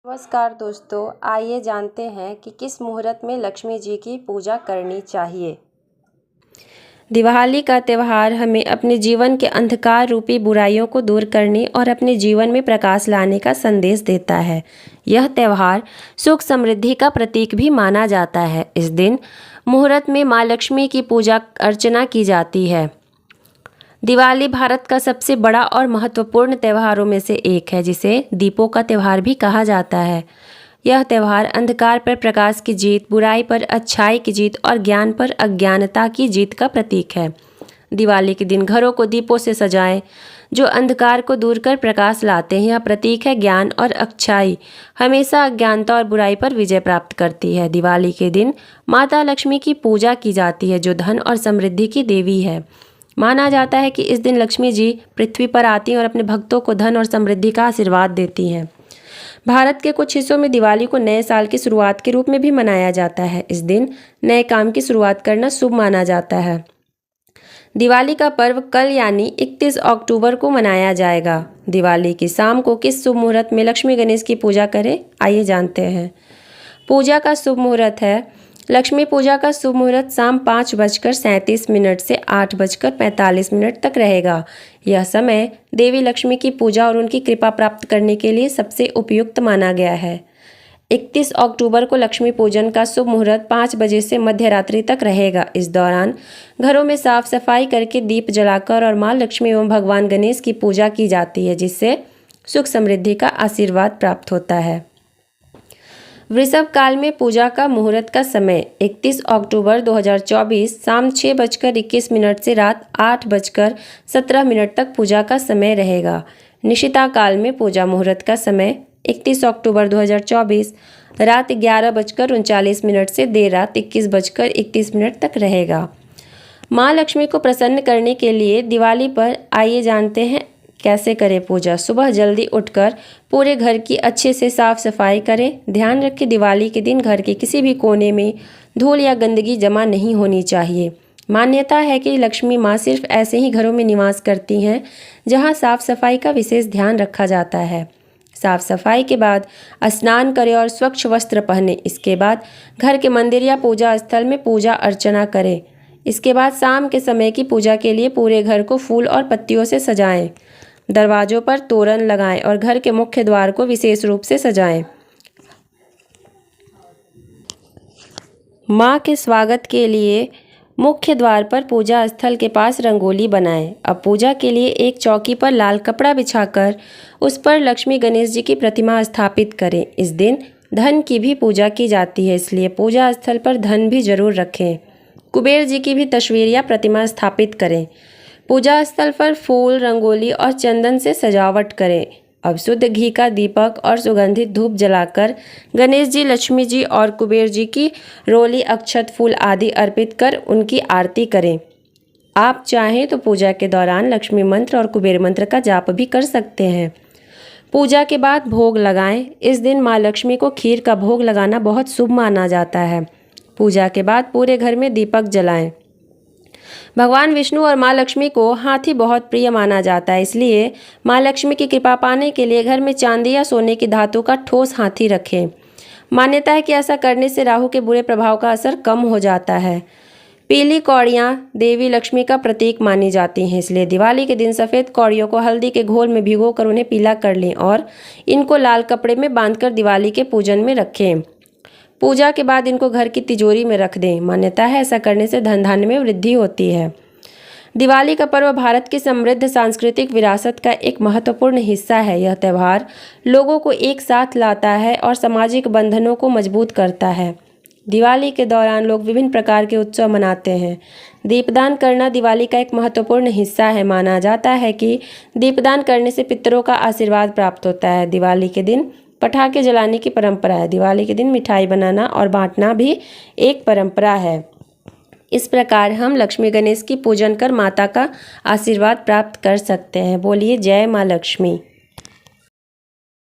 नमस्कार दोस्तों, आइए जानते हैं कि किस मुहूर्त में लक्ष्मी जी की पूजा करनी चाहिए। दिवाली का त्यौहार हमें अपने जीवन के अंधकार रूपी बुराइयों को दूर करने और अपने जीवन में प्रकाश लाने का संदेश देता है। यह त्यौहार सुख समृद्धि का प्रतीक भी माना जाता है। इस दिन मुहूर्त में माँ लक्ष्मी की पूजा अर्चना की जाती है। दिवाली भारत का सबसे बड़ा और महत्वपूर्ण त्योहारों में से एक है, जिसे दीपों का त्यौहार भी कहा जाता है। यह त्यौहार अंधकार पर प्रकाश की जीत, बुराई पर अच्छाई की जीत और ज्ञान पर अज्ञानता की जीत का प्रतीक है। दिवाली के दिन घरों को दीपों से सजाएं, जो अंधकार को दूर कर प्रकाश लाते हैं। यह प्रतीक है ज्ञान और अच्छाई हमेशा अज्ञानता और बुराई पर विजय प्राप्त करती है। दिवाली के दिन माता लक्ष्मी की पूजा की जाती है, जो धन और समृद्धि की देवी है। माना जाता है कि इस दिन लक्ष्मी जी पृथ्वी पर आती हैं और अपने भक्तों को धन और समृद्धि का आशीर्वाद देती हैं। भारत के कुछ हिस्सों में दिवाली को नए साल की शुरुआत के रूप में भी मनाया जाता है। इस दिन नए काम की शुरुआत करना शुभ माना जाता है। दिवाली का पर्व कल यानी 31 अक्टूबर को मनाया जाएगा। दिवाली की शाम को किस शुभ मुहूर्त में लक्ष्मी गणेश की पूजा करें, आइए जानते हैं। पूजा का शुभ मुहूर्त है। लक्ष्मी पूजा का शुभ मुहूर्त शाम 5:37 से 8:45 तक रहेगा। यह समय देवी लक्ष्मी की पूजा और उनकी कृपा प्राप्त करने के लिए सबसे उपयुक्त माना गया है। 31 अक्टूबर को लक्ष्मी पूजन का शुभ मुहूर्त 5 बजे से मध्यरात्रि तक रहेगा। इस दौरान घरों में साफ सफाई करके दीप जलाकर और माँ लक्ष्मी एवं भगवान गणेश की पूजा की जाती है, जिससे सुख समृद्धि का आशीर्वाद प्राप्त होता है। वृषभ काल में पूजा का मुहूर्त का समय 31 अक्टूबर 2024 शाम 6:21 से रात 8:17 तक पूजा का समय रहेगा। निशिता काल में पूजा मुहूर्त का समय 31 अक्टूबर 2024 रात 11:39 से देर रात 21:31 तक रहेगा। माँ लक्ष्मी को प्रसन्न करने के लिए दिवाली पर आइए जानते हैं कैसे करें पूजा। सुबह जल्दी उठकर पूरे घर की अच्छे से साफ सफाई करें। ध्यान रखें, दिवाली के दिन घर के किसी भी कोने में धूल या गंदगी जमा नहीं होनी चाहिए। मान्यता है कि लक्ष्मी माँ सिर्फ ऐसे ही घरों में निवास करती हैं जहाँ साफ सफाई का विशेष ध्यान रखा जाता है। साफ सफाई के बाद स्नान करें और स्वच्छ वस्त्र पहनें। इसके बाद घर के मंदिर या पूजा स्थल में पूजा अर्चना करें। इसके बाद शाम के समय की पूजा के लिए पूरे घर को फूल और पत्तियों से सजाएं। दरवाजों पर तोरण लगाएं और घर के मुख्य द्वार को विशेष रूप से सजाएं। माँ के स्वागत के लिए मुख्य द्वार पर पूजा स्थल के पास रंगोली बनाएं। अब पूजा के लिए एक चौकी पर लाल कपड़ा बिछाकर उस पर लक्ष्मी गणेश जी की प्रतिमा स्थापित करें। इस दिन धन की भी पूजा की जाती है, इसलिए पूजा स्थल पर धन भी जरूर रखें। कुबेर जी की भी तस्वीर या प्रतिमा स्थापित करें। पूजा स्थल पर फूल, रंगोली और चंदन से सजावट करें। अब शुद्ध घी का दीपक और सुगंधित धूप जलाकर गणेश जी, लक्ष्मी जी और कुबेर जी की रोली, अक्षत, फूल आदि अर्पित कर उनकी आरती करें। आप चाहें तो पूजा के दौरान लक्ष्मी मंत्र और कुबेर मंत्र का जाप भी कर सकते हैं। पूजा के बाद भोग लगाएं। इस दिन माँ लक्ष्मी को खीर का भोग लगाना बहुत शुभ माना जाता है। पूजा के बाद पूरे घर में दीपक जलाएं। भगवान विष्णु और माँ लक्ष्मी को हाथी बहुत प्रिय माना जाता है, इसलिए माँ लक्ष्मी की कृपा पाने के लिए घर में चांदी या सोने की धातु का ठोस हाथी रखें। मान्यता है कि ऐसा करने से राहु के बुरे प्रभाव का असर कम हो जाता है। पीली कौड़ियाँ देवी लक्ष्मी का प्रतीक मानी जाती हैं, इसलिए दिवाली के दिन सफ़ेद कौड़ियों को हल्दी के घोल में भिगोकर उन्हें पीला कर लें और इनको लाल कपड़े में बांधकर दिवाली के पूजन में रखें। पूजा के बाद इनको घर की तिजोरी में रख दें। मान्यता है ऐसा करने से धन धान्य में वृद्धि होती है। दिवाली का पर्व भारत की समृद्ध सांस्कृतिक विरासत का एक महत्वपूर्ण हिस्सा है। यह त्यौहार लोगों को एक साथ लाता है और सामाजिक बंधनों को मजबूत करता है। दिवाली के दौरान लोग विभिन्न प्रकार के उत्सव मनाते हैं। दीपदान करना दिवाली का एक महत्वपूर्ण हिस्सा है। माना जाता है कि दीपदान करने से पितरों का आशीर्वाद प्राप्त होता है। दिवाली के दिन पटाखे जलाने की परंपरा है। दिवाली के दिन मिठाई बनाना और बांटना भी एक परंपरा है। इस प्रकार हम लक्ष्मी गणेश की पूजन कर माता का आशीर्वाद प्राप्त कर सकते हैं। बोलिए जय माँ लक्ष्मी।